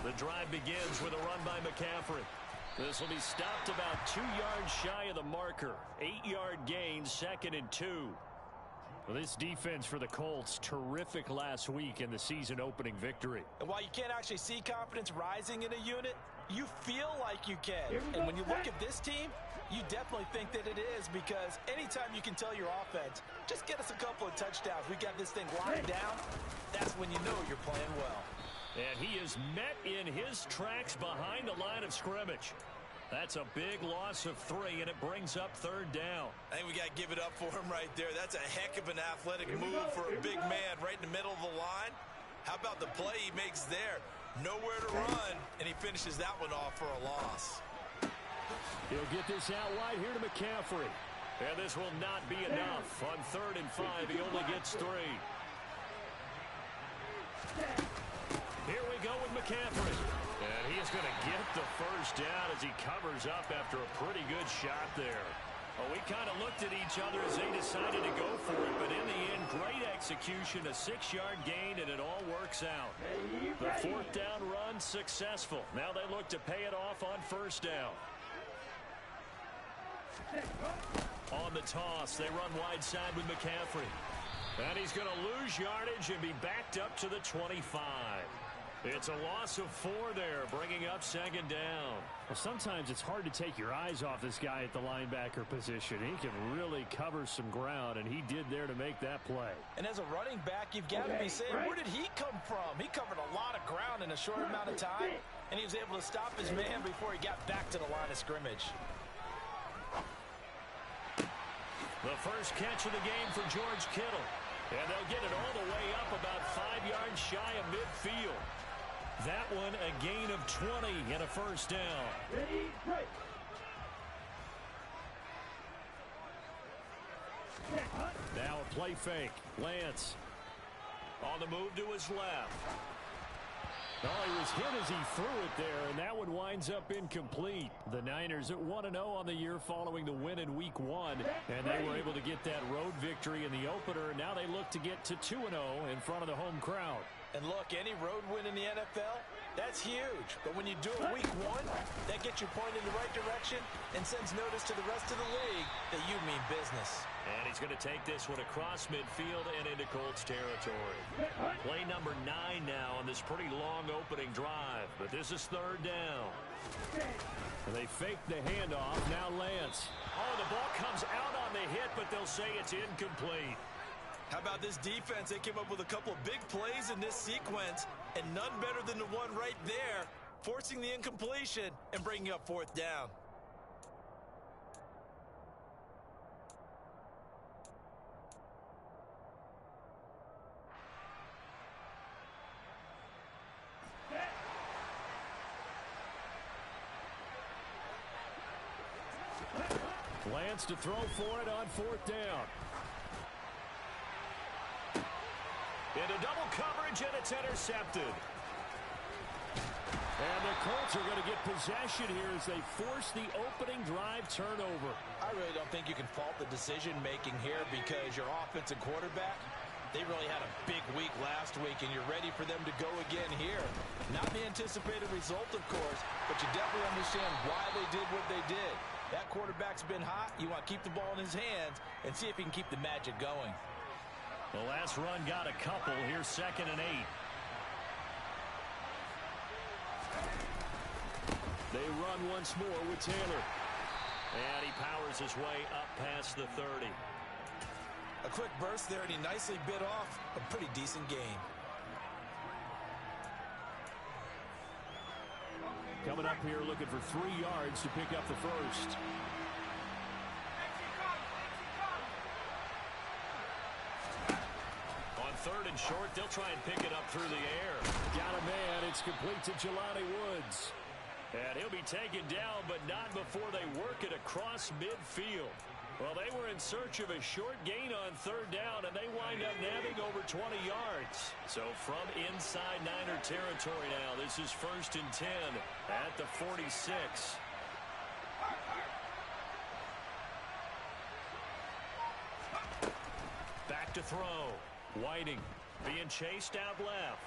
The drive begins with a run by McCaffrey. This will be stopped about 2 yards shy of the marker. 8-yard gain, 2nd and 2. Well, this defense for the Colts, terrific last week in the season-opening victory. And while you can't actually see confidence rising in a unit, you feel like you can. And when you look at this team, you definitely think that it is, because anytime you can tell your offense, just get us a couple of touchdowns, we got this thing locked down, that's when you know you're playing well. And he is met in his tracks behind the line of scrimmage. That's a big loss of 3, and it brings up 3rd down. I think we got to give it up for him right there. That's a heck of an athletic move for a big man right in the middle of the line. How about the play he makes there? Nowhere to run, and he finishes that one off for a loss. He'll get this out wide here to McCaffrey. And this will not be enough. On 3rd and 5, he only gets 3. Here we go with McCaffrey. And he is going to get the first down as he covers up after a pretty good shot there. Well, we kind of looked at each other as they decided to go for it, but in the end, great execution, a 6-yard gain, and it all works out. The 4th down run successful. Now they look to pay it off on 1st down. On the toss, they run wide side with McCaffrey. And he's going to lose yardage and be backed up to the 25. It's a loss of 4 there, bringing up 2nd down. Well, sometimes it's hard to take your eyes off this guy at the linebacker position. He can really cover some ground, and he did there to make that play. And as a running back, you've got to be saying, where did he come from? He covered a lot of ground in a short amount of time, and he was able to stop his man before he got back to the line of scrimmage. The first catch of the game for George Kittle. And they'll get it all the way up about 5 yards shy of midfield. That one a gain of 20 and a 1st down. Ready, break. Now a play fake. Lance on the move to his left. Oh, he was hit as he threw it there, and that one winds up incomplete. The Niners at 1-0 on the year following the win in Week 1, and they were able to get that road victory in the opener. Now they look to get to 2-0 in front of the home crowd. And look, any road win in the NFL, that's huge. But when you do it Week 1, that gets you pointed in the right direction and sends notice to the rest of the league that you mean business. And he's going to take this one across midfield and into Colts territory. Play number 9 now on this pretty long opening drive. But this is 3rd down. And they fake the handoff. Now Lance. Oh, the ball comes out on the hit, but they'll say it's incomplete. How about this defense? They came up with a couple of big plays in this sequence, and none better than the one right there, forcing the incompletion and bringing up 4th down. Lance to throw for it on 4th down. Into double coverage, and it's intercepted. And the Colts are going to get possession here as they force the opening drive turnover. I really don't think you can fault the decision-making here, because your offense and quarterback, they really had a big week last week, and you're ready for them to go again here. Not the anticipated result, of course, but you definitely understand why they did what they did. That quarterback's been hot. You want to keep the ball in his hands and see if he can keep the magic going. The last run got a couple. Here's 2nd and 8. They run once more with Taylor. And he powers his way up past the 30. A quick burst there, and he nicely bit off a pretty decent gain. Coming up here looking for 3 yards to pick up the first. On 3rd and short, they'll try and pick it up through the air. Got a man. It's complete to Jelani Woods. And he'll be taken down, but not before they work it across midfield. Well, they were in search of a short gain on 3rd down, and they wind up nabbing over 20 yards. So from inside Niner territory now, this is 1st and 10 at the 46. Back to throw. Whiting being chased out left.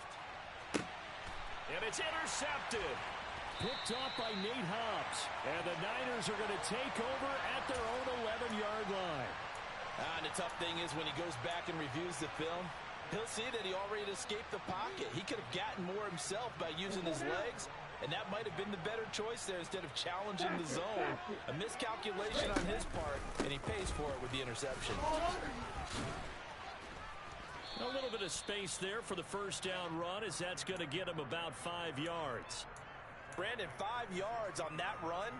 And it's intercepted. Picked off by Nate Hobbs. And the Niners are going to take over at their own 11-yard line. And the tough thing is when he goes back and reviews the film, he'll see that he already escaped the pocket. He could have gotten more himself by using his legs, and that might have been the better choice there instead of challenging the zone. A miscalculation on his part, and he pays for it with the interception. A little bit of space there for the first down run, as that's going to get him about 5 yards. Brandon, 5 yards on that run.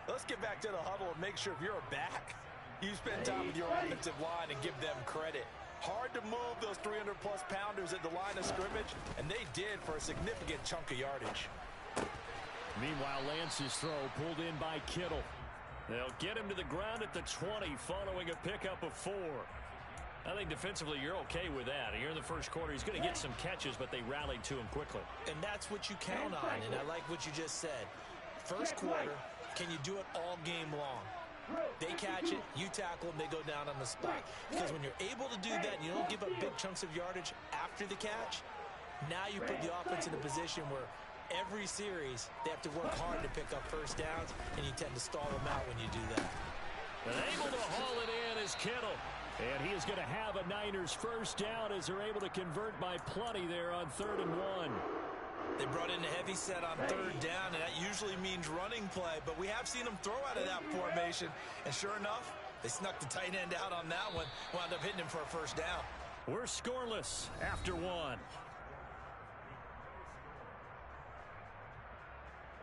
Let's get back to the huddle and make sure if you're a back, you spend time with your offensive line and give them credit. Hard to move those 300-plus pounders at the line of scrimmage, and they did for a significant chunk of yardage. Meanwhile, Lance's throw pulled in by Kittle. They'll get him to the ground at the 20 following a pickup of 4. I think defensively you're okay with that. Here in the first quarter, he's going to get some catches, but they rallied to him quickly. And that's what you count on, and I like what you just said. First quarter, can you do it all game long? They catch it, you tackle them, they go down on the spot. Because when you're able to do that and you don't give up big chunks of yardage after the catch, now you put the offense in a position where every series they have to work hard to pick up first downs, and you tend to stall them out when you do that. And able to haul it in is Kittle. And he is going to have a Niners first down as they're able to convert by plenty there on 3rd and 1. They brought in a heavy set on 3rd down, and that usually means running play, but we have seen them throw out of that formation, and sure enough, they snuck the tight end out on that one, wound up hitting him for a first down. We're scoreless after 1.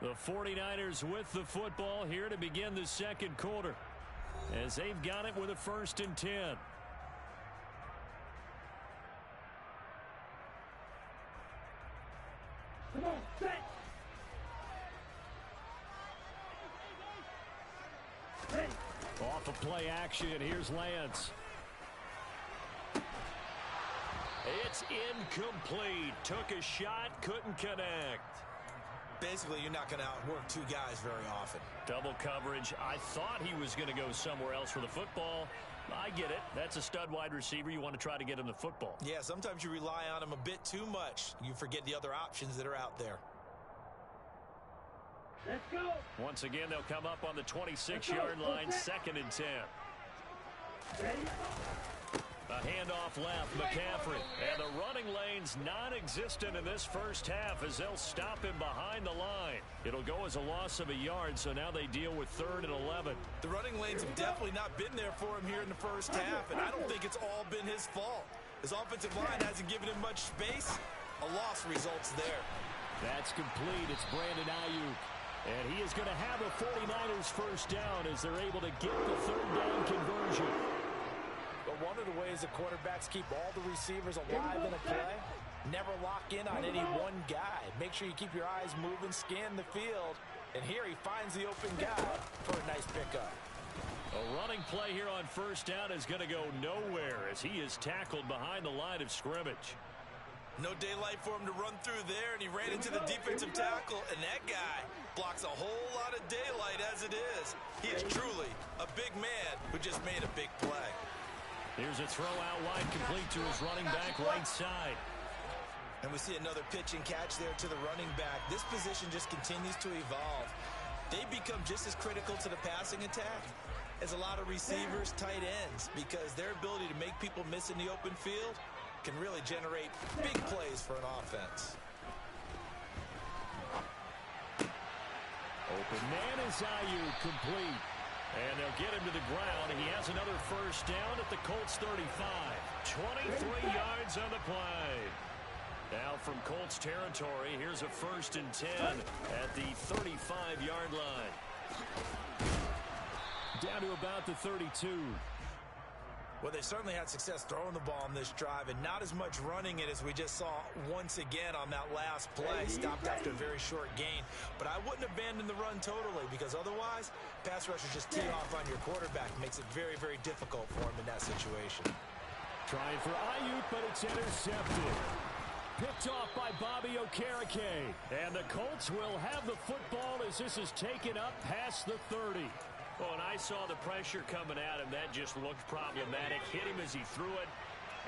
The 49ers with the football here to begin the second quarter, as they've got it with a 1st and 10. Come on, set. Off of play action, here's Lance. It's incomplete. Took a shot, couldn't connect. Basically, you're not going to outwork two guys very often. Double coverage. I thought he was going to go somewhere else for the football. I get it. That's a stud wide receiver. You want to try to get him the football. Yeah, sometimes you rely on him a bit too much. You forget the other options that are out there. Let's go. Once again, they'll come up on the 26-yard line, 2nd and 10. Ready? A handoff left, McCaffrey. And the running lane's non-existent in this first half as they'll stop him behind the line. It'll go as a loss of a yard, so now they deal with 3rd and 11. The running lanes have definitely not been there for him here in the first half, and I don't think it's all been his fault. His offensive line hasn't given him much space. A loss results there. That's complete. It's Brandon Ayuk. And he is going to have a 49ers first down as they're able to get the 3rd down conversion. But one of the ways the quarterbacks keep all the receivers alive in a play, never lock in on any one guy. Make sure you keep your eyes moving, scan the field, and here he finds the open guy for a nice pickup. A running play here on first down is going to go nowhere as he is tackled behind the line of scrimmage. No daylight for him to run through there, and he ran into the defensive tackle, and that guy blocks a whole lot of daylight as it is. He is truly a big man who just made a big play. Here's a throw out wide, complete to his running back right side. And we see another pitch and catch there to the running back. This position just continues to evolve. They become just as critical to the passing attack as a lot of receivers, tight ends, because their ability to make people miss in the open field can really generate big plays for an offense. Open man is Ayuk, complete. And they'll get him to the ground. He has another first down at the Colts 35. 23 yards on the play. Now from Colts territory, here's a 1st and 10 at the 35-yard line. Down to about the 32. Well, they certainly had success throwing the ball on this drive, and not as much running it as we just saw once again on that last play. Stopped after a very short gain. But I wouldn't abandon the run totally, because otherwise, pass rushers just tee off on your quarterback. Makes it very, very difficult for him in that situation. Trying for Ayuk, but it's intercepted. Picked off by Bobby Okereke. And the Colts will have the football as this is taken up past the 30. Oh, and I saw the pressure coming at him. That just looked problematic. Hit him as he threw it.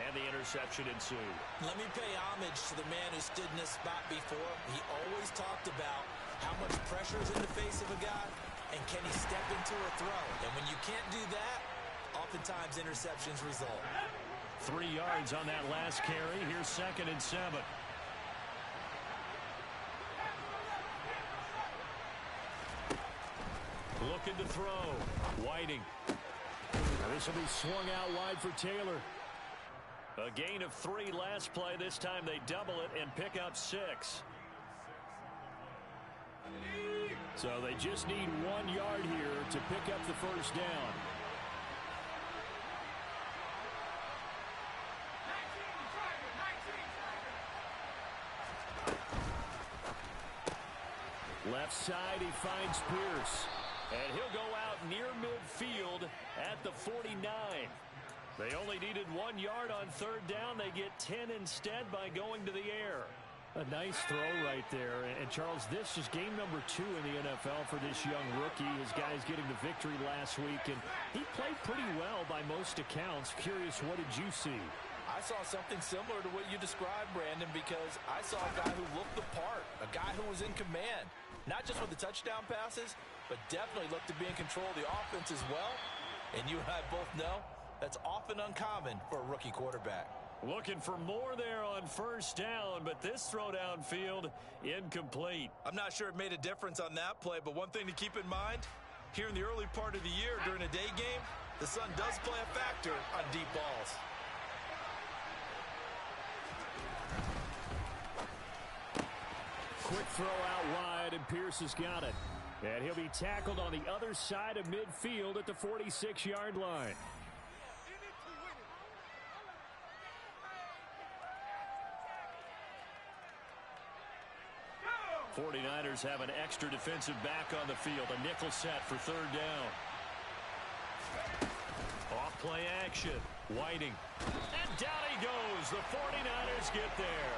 and the interception ensued. Let me pay homage to the man who stood in this spot before. He always talked about how much pressure is in the face of a guy, and can he step into a throw. And when you can't do that, oftentimes interceptions result. 3 yards on that last carry. Here's 2nd and 7. Looking to throw. Whiting. This will be swung out wide for Taylor. A gain of 3 last play. This time they double it and pick up 6. So they just need 1 yard here to pick up the first down. Left side, he finds Pierce. And he'll go out near midfield at the 49. They only needed 1 yard on 3rd down. They get 10 instead by going to the air. A nice throw right there. And Charles, this is game number 2 in the NFL for this young rookie. His guys getting the victory last week, and he played pretty well by most accounts. Curious, what did you see? I saw something similar to what you described, Brandon, because I saw a guy who looked the part, a guy who was in command, not just with the touchdown passes, but definitely looked to be in control of the offense as well. And you and I both know that's often uncommon for a rookie quarterback. Looking for more there on 1st down, but this throw downfield incomplete. I'm not sure it made a difference on that play, but one thing to keep in mind, here in the early part of the year during a day game, the sun does play a factor on deep balls. Quick throw out wide, and Pierce has got it. And he'll be tackled on the other side of midfield at the 46-yard line. 49ers have an extra defensive back on the field. A nickel set for 3rd down. Off play action. Whiting. And down he goes. The 49ers get there.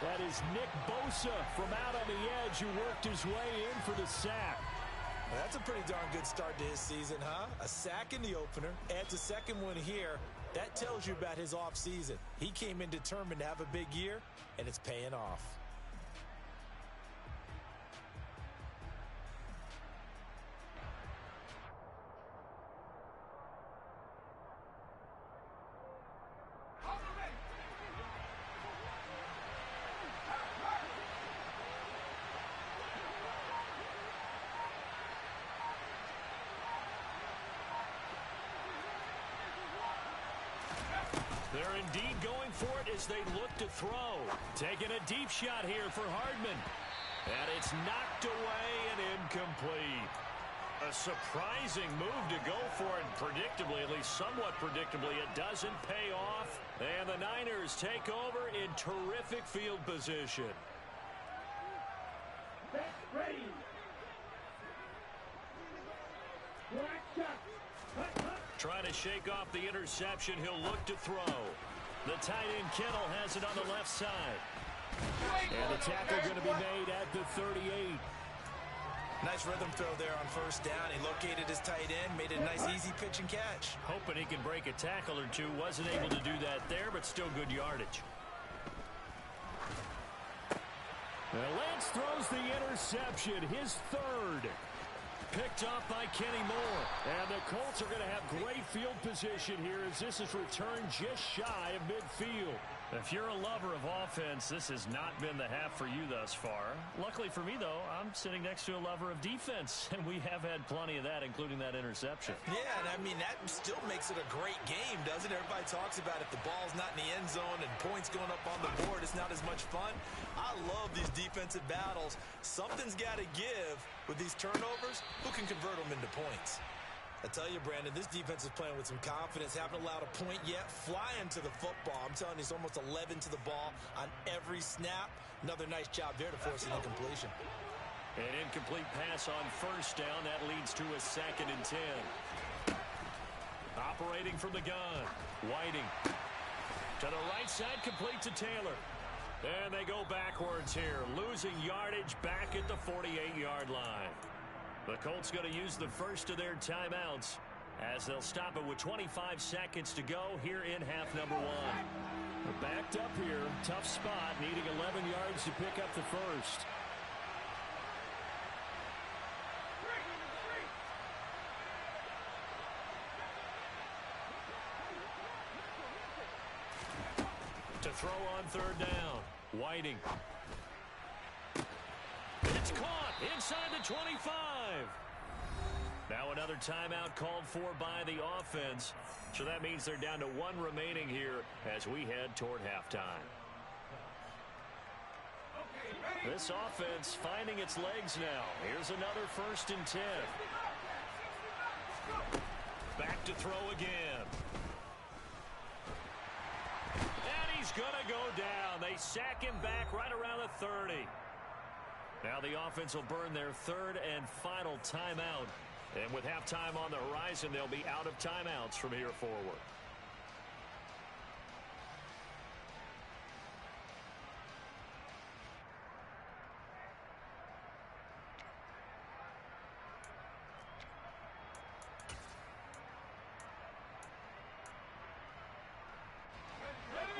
That is Nick Bosa from out on the edge who worked his way in for the sack. Well, that's a pretty darn good start to his season, huh? A sack in the opener, adds a second one here. That tells you about his offseason. He came in determined to have a big year, and it's paying off. They're indeed going for it as they look to throw. Taking a deep shot here for Hardman. And it's knocked away and incomplete. A surprising move to go for it. Predictably, at least somewhat predictably, it doesn't pay off. And the Niners take over in terrific field position. Ready. Trying to shake off the interception. He'll look to throw. The tight end Kittle has it on the left side. And the tackle going to be made at the 38. Nice rhythm throw there on 1st down. He located his tight end, made it a nice easy pitch and catch. Hoping he can break a tackle or two. Wasn't able to do that there, but still good yardage. Now Lance throws the interception, his 3rd. Picked off by Kenny Moore. And the Colts are going to have great field position here as this is returned just shy of midfield. If you're a lover of offense, this has not been the half for you thus far. Luckily for me, though, I'm sitting next to a lover of defense, and we have had plenty of that, including that interception. Yeah, and I mean, that still makes it a great game, doesn't it? Everybody talks about if the ball's not in the end zone and points going up on the board, it's not as much fun. I love these defensive battles. Something's got to give with these turnovers. Who can convert them into points? I tell you, Brandon, this defense is playing with some confidence. Haven't allowed a point yet. Flying to the football. I'm telling you, it's almost 11 to the ball on every snap. Another nice job there to force an incompletion. An incomplete pass on 1st down. That leads to a 2nd and 10. Operating from the gun. Whiting. To the right side, complete to Taylor. And they go backwards here. Losing yardage back at the 48-yard line. The Colts going to use the first of their timeouts as they'll stop it with 25 seconds to go here in half number one. We're backed up here. Tough spot, needing 11 yards to pick up the first. To throw on third down. Whiting. It's caught inside the 25. Now another timeout called for by the offense. So that means they're down to one remaining here as we head toward halftime. This offense finding its legs now. Here's another 1st and 10. Back to throw again. And he's going to go down. They sack him back right around the 30. Now the offense will burn their 3rd and final timeout. And with halftime on the horizon, they'll be out of timeouts from here forward.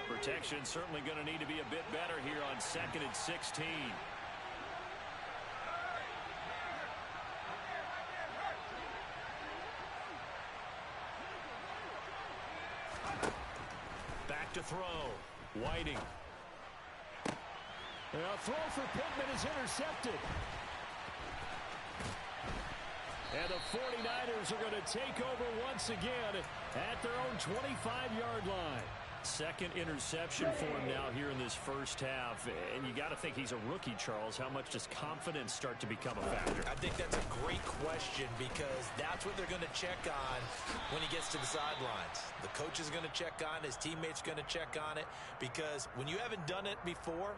Protection certainly going to need to be a bit better here on 2nd and 16. Back to throw. Whiting. A throw for Pittman is intercepted. And the 49ers are going to take over once again at their own 25-yard line. 2nd interception for him now here in this first half. And you got to think he's a rookie, Charles. How much does confidence start to become a factor? I think that's a great question because that's what they're going to check on when he gets to the sidelines. The coach is going to check on it. His teammates are going to check on it because when you haven't done it before,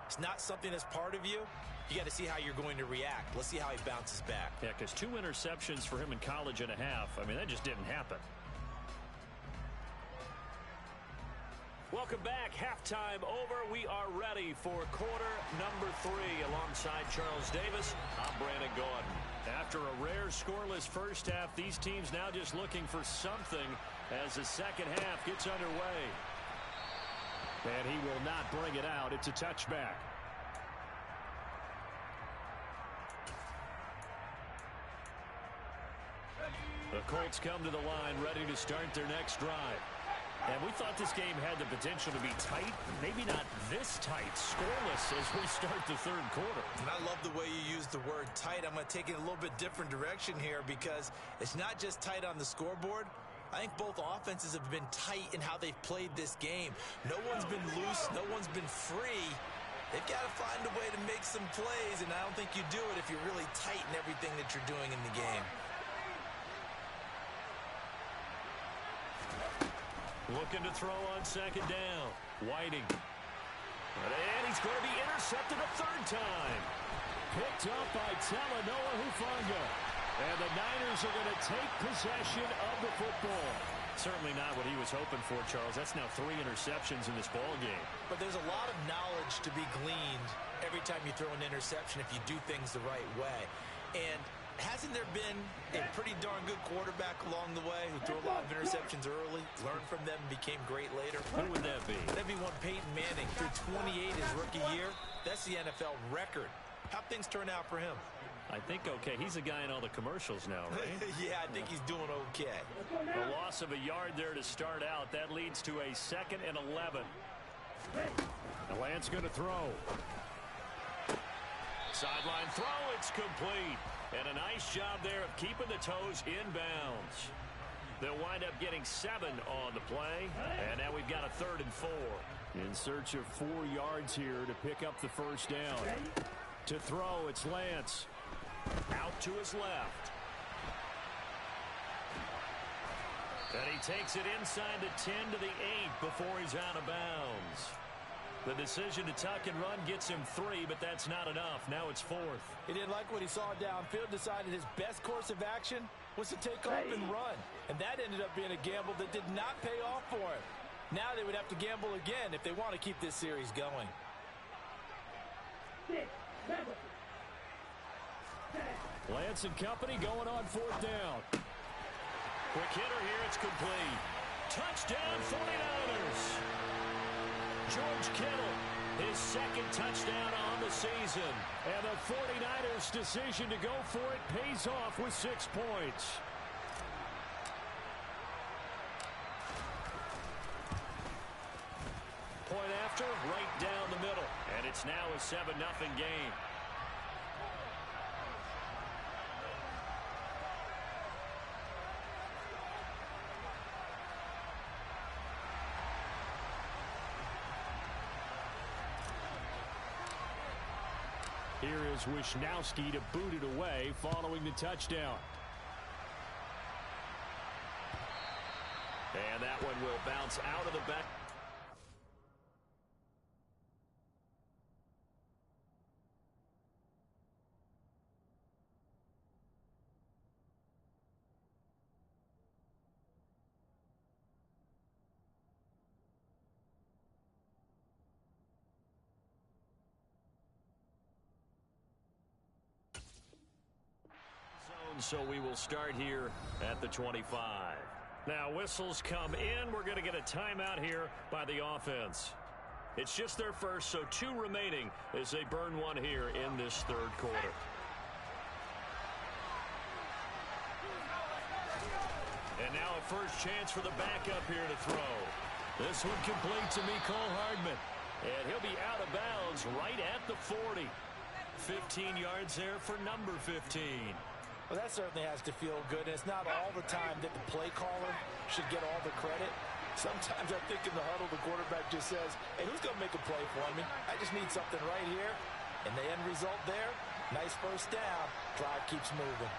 it's not something that's part of you. You got to see how you're going to react. Let's see how he bounces back. Yeah, because 2 interceptions for him in college and a half. I mean, that just didn't happen. Welcome back. Halftime over. We are ready for quarter number 3 alongside Charles Davis. I'm Brandon Gaudin. After a rare scoreless first half, these teams now just looking for something as the second half gets underway. And he will not bring it out. It's a touchback. The Colts come to the line ready to start their next drive. And we thought this game had the potential to be tight, maybe not this tight, scoreless as we start the 3rd quarter. And I love the way you use the word tight. I'm going to take it a little bit different direction here because it's not just tight on the scoreboard. I think both offenses have been tight in how they've played this game. No one's been loose. No one's been free. They've got to find a way to make some plays, and I don't think you do it if you're really tight in everything that you're doing in the game. Looking to throw on 2nd down. Whiting. And he's going to be intercepted a 3rd time. Picked up by Talanoa Hufanga. And the Niners are going to take possession of the football. Certainly not what he was hoping for, Charles. That's now 3 interceptions in this ball game. But there's a lot of knowledge to be gleaned every time you throw an interception if you do things the right way. And hasn't there been a pretty darn good quarterback along the way who threw a lot of interceptions early, learned from them, and became great later? Who would that be? That'd be one Peyton Manning. Threw 28 his rookie year. That's the NFL record. How'd things turn out for him? I think okay. He's the guy in all the commercials now, right? Yeah, I think he's doing okay. A loss of a yard there to start out. That leads to a 2nd and 11. And Lance going to throw. Sideline throw. It's complete. And a nice job there of keeping the toes in bounds. They'll wind up getting 7 on the play. And now we've got a 3rd and 4. In search of 4 yards here to pick up the first down. To throw, it's Lance. Out to his left. And he takes it inside the 10 to the 8 before he's out of bounds. The decision to tuck and run gets him 3, but that's not enough. Now it's 4th. He didn't like what he saw downfield, decided his best course of action was to take off and run. And that ended up being a gamble that did not pay off for him. Now they would have to gamble again if they want to keep this series going. Lance and company going on 4th down. Quick hitter here. It's complete. Touchdown 49ers. George Kittle, his second touchdown on the season. And the 49ers' decision to go for it pays off with 6 points. Point after, right down the middle. And it's now a 7-0 game. Here is Wisnowski to boot it away following the touchdown. And that one will bounce out of the back. So we will start here at the 25. Now whistles come in. We're going to get a timeout here by the offense. It's just their first, so 2 remaining as they burn one here in this third quarter. And now a first chance for the backup here to throw. This one complete to Mecole Hardman. And he'll be out of bounds right at the 40. 15 yards there for number 15. Well, that certainly has to feel good. And it's not all the time that the play caller should get all the credit. Sometimes I think in the huddle, the quarterback just says, hey, who's going to make a play for me? I just need something right here. And the end result there, nice first down. Drive keeps moving.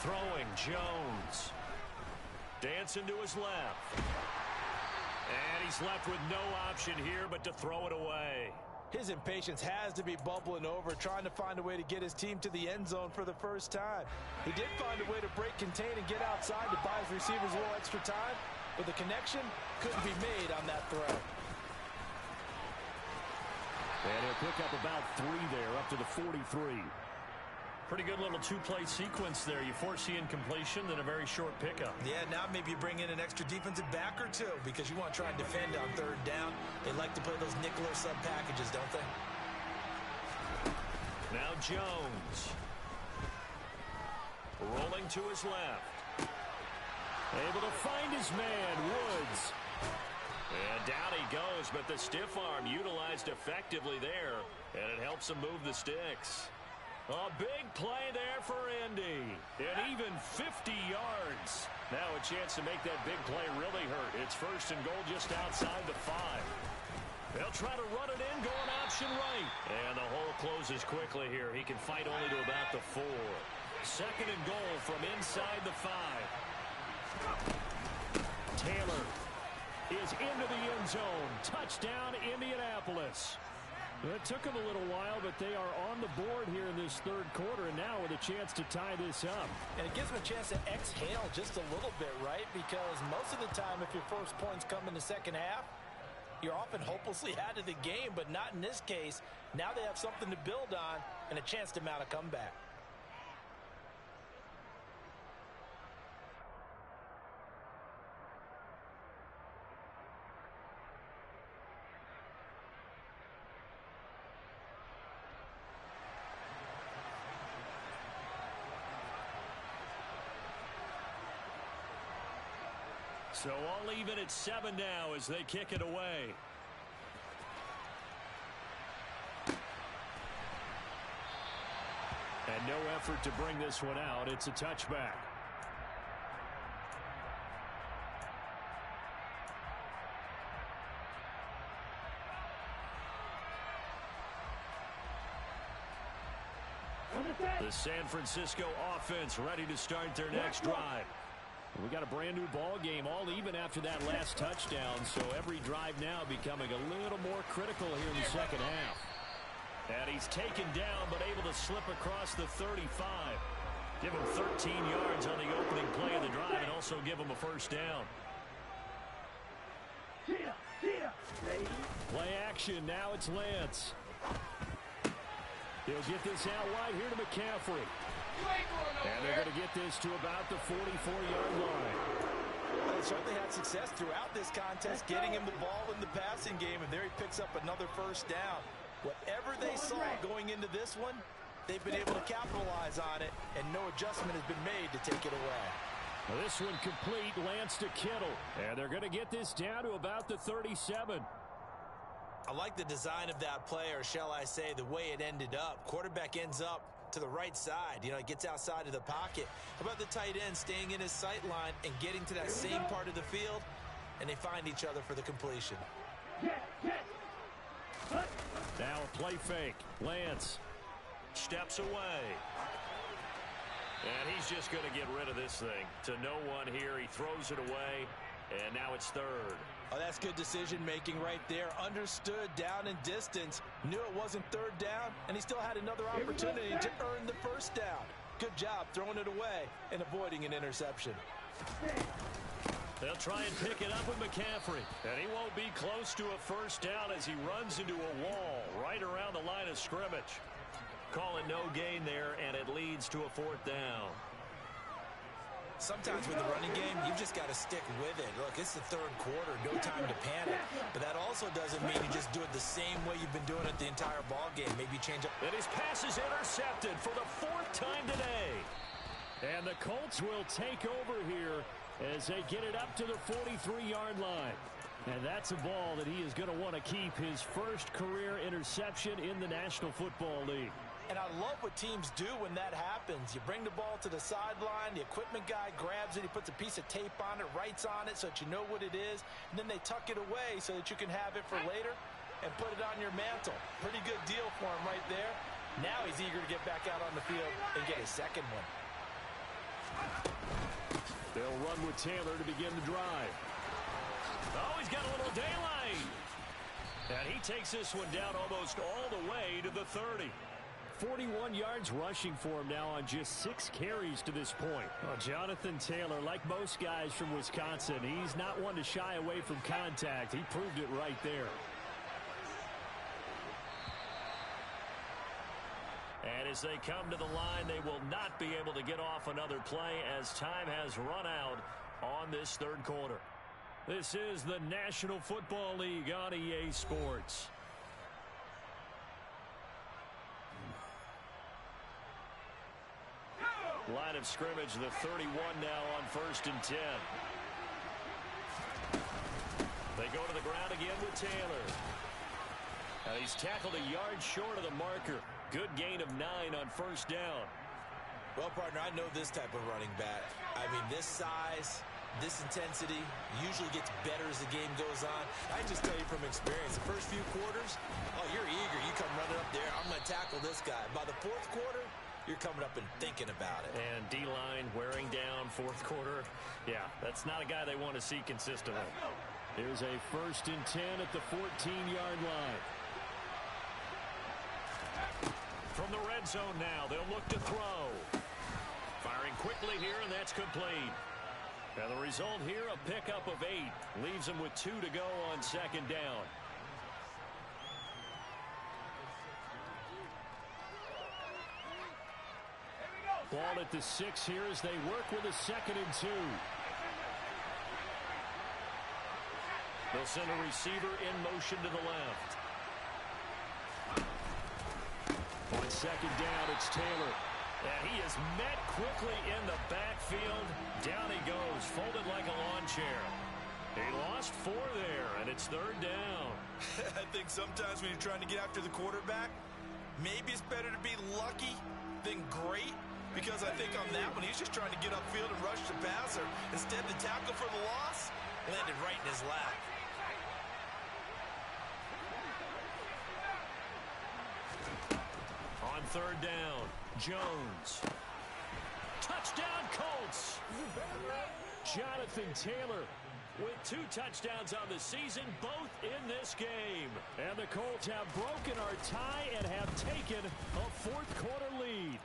Throwing, Jones. Dancing to his left. And he's left with no option here but to throw it away. His impatience has to be bubbling over, trying to find a way to get his team to the end zone for the first time. He did find a way to break contain and get outside to buy his receivers a little extra time, but the connection couldn't be made on that throw. And he'll pick up about 3 there, up to the 43. Pretty good little 2-play sequence there. You force the incompletion, then a very short pickup. Yeah, now maybe you bring in an extra defensive back or 2 because you want to try and defend on third down. They like to play those nickel or sub packages, don't they? Now Jones. Rolling to his left. Able to find his man, Woods. And down he goes, but the stiff arm utilized effectively there, and it helps him move the sticks. A big play there for Indy. And even 50 yards. Now a chance to make that big play really hurt. It's first and goal just outside the 5. They'll try to run it in, going option right. And the hole closes quickly here. He can fight only to about the 4. Second and goal from inside the 5. Taylor is into the end zone. Touchdown, Indianapolis. It took them a little while, but they are on the board here in this third quarter, and now with a chance to tie this up. And it gives them a chance to exhale just a little bit, right? Because most of the time, if your first points come in the second half, you're often hopelessly out of the game, but not in this case. Now they have something to build on and a chance to mount a comeback. So all even at 7 now as they kick it away. And no effort to bring this one out. It's a touchback. The San Francisco offense ready to start their next drive. We got a brand new ball game, all even after that last touchdown, so every drive now becoming a little more critical here in the second half. And he's taken down, but able to slip across the 35. Give him 13 yards on the opening play of the drive and also give him a first down. Play action, now it's Lance. He'll get this out wide here to McCaffrey. And they're going to get this to about the 44-yard line. Well, they certainly had success throughout this contest, getting him the ball in the passing game, and there he picks up another first down. Whatever they saw going into this one, they've been able to capitalize on it, and no adjustment has been made to take it away. Well, this one complete, Lance to Kittle. And they're going to get this down to about the 37. I like the design of that play, or shall I say the way it ended up. Quarterback ends up to the right side. You know, he gets outside of the pocket. How about the tight end staying in his sight line and getting to that same part of the field, and they find each other for the completion. Now a play fake. Lance steps away. And he's just going to get rid of this thing. To no one here. He throws it away. And now it's third. Oh, that's good decision-making right there. Understood down and distance. Knew it wasn't third down. And he still had another opportunity to earn the first down. Good job throwing it away and avoiding an interception. They'll try and pick it up with McCaffrey. And he won't be close to a first down as he runs into a wall right around the line of scrimmage. Calling no gain there, and it leads to a fourth down. Sometimes with the running game, you've just got to stick with it. Look, it's the third quarter, no time to panic. But that also doesn't mean you just do it the same way you've been doing it the entire ball game. Maybe change up. And his pass is intercepted for the fourth time today. And the Colts will take over here as they get it up to the 43-yard line. And that's a ball that he is going to want to keep, his first career interception in the National Football League. And I love what teams do when that happens. You bring the ball to the sideline, the equipment guy grabs it, he puts a piece of tape on it, writes on it so that you know what it is, and then they tuck it away so that you can have it for later and put it on your mantle. Pretty good deal for him right there. Now he's eager to get back out on the field and get his second one. They'll run with Taylor to begin the drive. Oh, he's got a little daylight. And he takes this one down almost all the way to the 30. 41 yards rushing for him now on just 6 carries to this point. Well, Jonathan Taylor, like most guys from Wisconsin, he's not one to shy away from contact. He proved it right there. And as they come to the line, they will not be able to get off another play as time has run out on this third quarter. This is the National Football League on EA Sports. Line of scrimmage, the 31 now on 1st and 10. They go to the ground again with Taylor. And he's tackled a yard short of the marker. Good gain of 9 on 1st down. Well, partner, I know this type of running back. I mean, this size, this intensity usually gets better as the game goes on. I just tell you from experience, the first few quarters, oh, you're eager. You come running up there. I'm going to tackle this guy. By the fourth quarter, you're coming up and thinking about it. And D-line wearing down fourth quarter. Yeah, that's not a guy they want to see consistently. Here's a 1st and 10 at the 14-yard line. From the red zone now, they'll look to throw. Firing quickly here, and that's complete. And the result here, a pickup of 8. Leaves them with 2 to go on 2nd down. Ball at the 6 here as they work with a 2nd and 2. They'll send a receiver in motion to the left. On 2nd down, it's Taylor. And he is met quickly in the backfield. Down he goes, folded like a lawn chair. He lost 4 there, and it's 3rd down. I think sometimes when you're trying to get after the quarterback, maybe it's better to be lucky than great. Because I think on that one, he's just trying to get upfield and rush the passer. Instead, the tackle for the loss landed right in his lap. On 3rd down, Jones. Touchdown, Colts. Jonathan Taylor with 2 touchdowns on the season, both in this game. And the Colts have broken our tie and have taken a 4th quarter lead.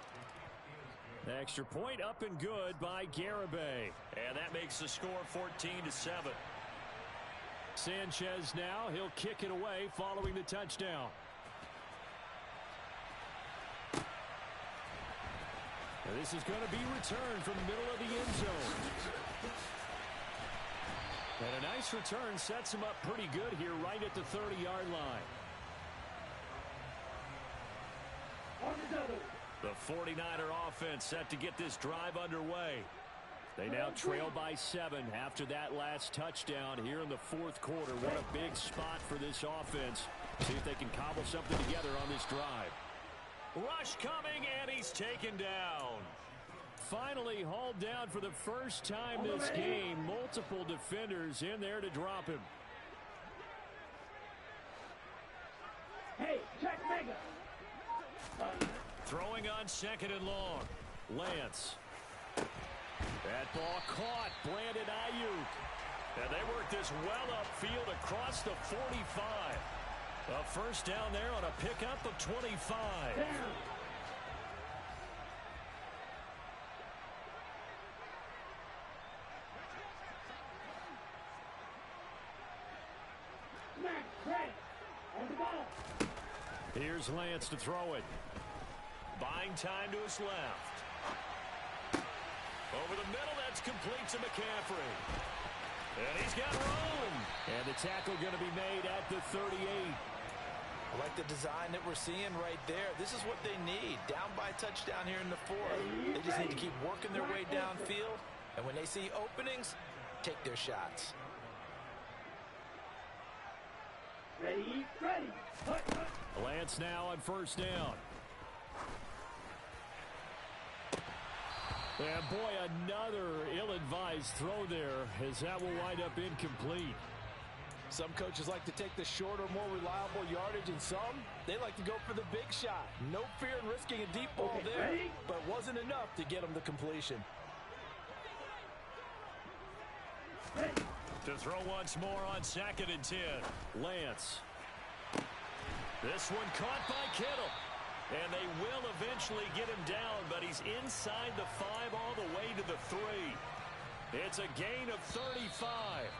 Extra point up and good by Garibay. And that makes the score 14-7. Sanchez now, he'll kick it away following the touchdown. This is going to be returned from the middle of the end zone. And a nice return sets him up pretty good here right at the 30-yard line. The 49er offense set to get this drive underway. They now trail by 7 after that last touchdown here in the fourth quarter. What a big spot for this offense. See if they can cobble something together on this drive. Rush coming, and he's taken down. Finally hauled down for the first time this game. Multiple defenders in there to drop him. Hey, check mega. Throwing on 2nd and long. Lance. That ball caught. Brandon Ayuk. And they work this well upfield across the 45. A first down there on a pickup of 25. Here's Lance to throw it. Buying time to his left. Over the middle, that's complete to McCaffrey. And he's got room. And the tackle going to be made at the 38. I like the design that we're seeing right there. This is what they need. Down by a touchdown here in the fourth. They just need to keep working their way downfield. And when they see openings, take their shots. Ready, ready. Lance now on first down. And boy, another ill-advised throw there as that will wind up incomplete. Some coaches like to take the shorter, more reliable yardage, and some, they like to go for the big shot. No fear in risking a deep ball there, but wasn't enough to get them the completion. To throw once more on 2nd and 10. Lance. This one caught by Kittle. And they will eventually get him down, but he's inside the 5 all the way to the 3. It's a gain of 35.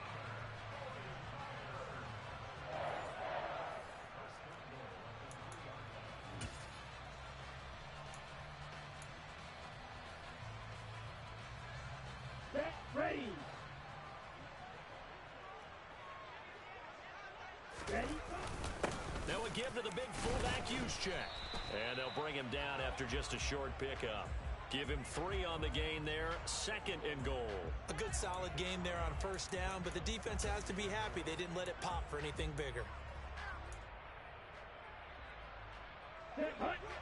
Set, ready. Ready. They will give to the big fullback Juszczyk. And they'll bring him down after just a short pickup. Give him 3 on the gain there. 2nd and goal. A good solid gain there on first down, but the defense has to be happy they didn't let it pop for anything bigger.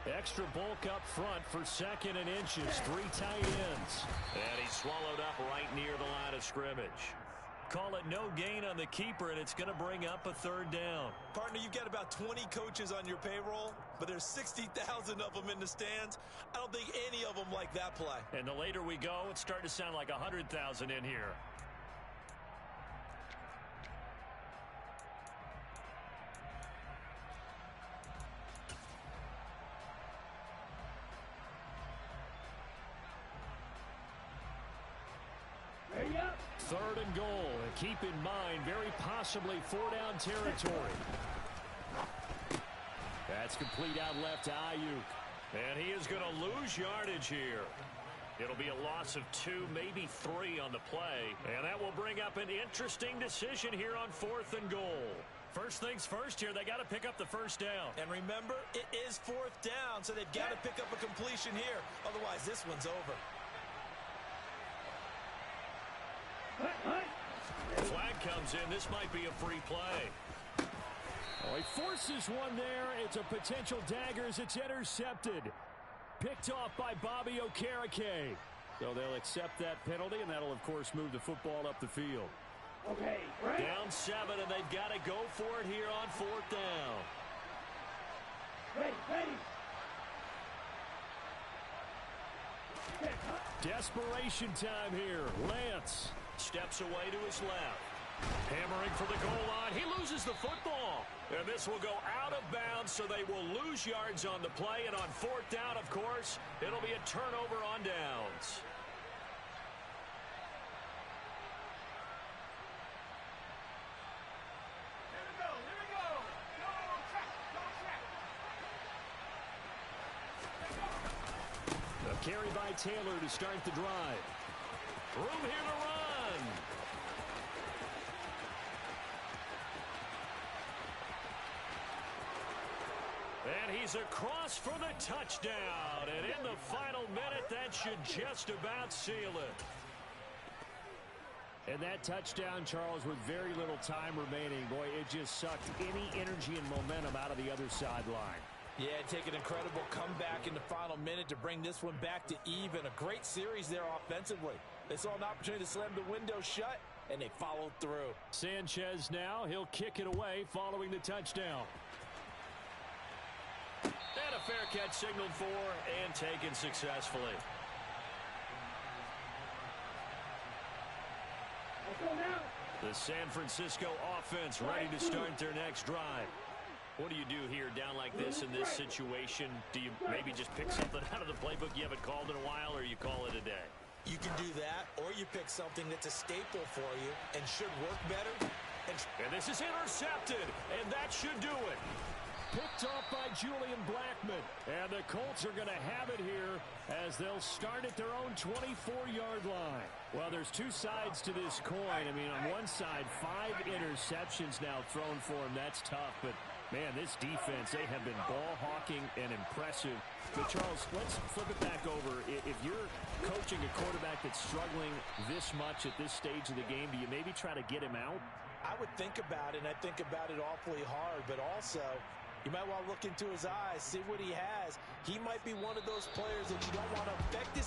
Extra bulk up front for 2nd and inches. 3 tight ends. And he's swallowed up right near the line of scrimmage. Call it no gain on the keeper, and it's going to bring up a 3rd down. Partner, you've got about 20 coaches on your payroll, but there's 60,000 of them in the stands. I don't think any of them like that play. And the later we go, it's starting to sound like 100,000 in here. Ready up. 3rd and goal. And keep in mind, very possibly 4-down territory. That's complete out left to Ayuk. And he is going to lose yardage here. It'll be a loss of 2, maybe 3 on the play. And that will bring up an interesting decision here on 4th and goal. First things first here, they got to pick up the first down. And remember, it is 4th down, so they've got to pick up a completion here. Otherwise, this one's over. Flag comes in. This might be a free play. Oh, he forces one there. It's a potential dagger as it's intercepted. Picked off by Bobby Okereke. So they'll accept that penalty, and that'll, of course, move the football up the field. Okay, right. Down 7, and they've got to go for it here on 4th down. Ready, ready. Desperation time here. Lance. Steps away to his left. Hammering for the goal line. He loses the football. And this will go out of bounds, so they will lose yards on the play. And on 4th down, of course, it'll be a turnover on downs. The Carry by Taylor to start the drive. Room here to run. And he's across for the touchdown. And in the final minute, that should just about seal it. And that touchdown, Charles, with very little time remaining, boy, it just sucked any energy and momentum out of the other sideline. Yeah, take an incredible comeback in the final minute to bring this one back to even. A great series there offensively. They saw an opportunity to slam the window shut, and they followed through. Sanchez now, he'll kick it away following the touchdown. And a fair catch signaled for and taken successfully. The San Francisco offense ready to start their next drive. What do you do here down like this in this situation? Do you maybe just pick something out of the playbook you haven't called in a while, or you call it a day? You can do that, or you pick something that's a staple for you and should work better. And this is intercepted, and that should do it. Picked off by Julian Blackmon. And the Colts are going to have it here as they'll start at their own 24-yard line. Well, there's two sides to this coin. I mean, on one side, 5 interceptions now thrown for him. That's tough, but man, this defense, they have been ball hawking and impressive. But, Charles, let's flip it back over. If you're coaching a quarterback that's struggling this much at this stage of the game, do you maybe try to get him out? I would think about it, and I think about it awfully hard, but also you might want to look into his eyes, see what he has. He might be one of those players that you don't want to affect his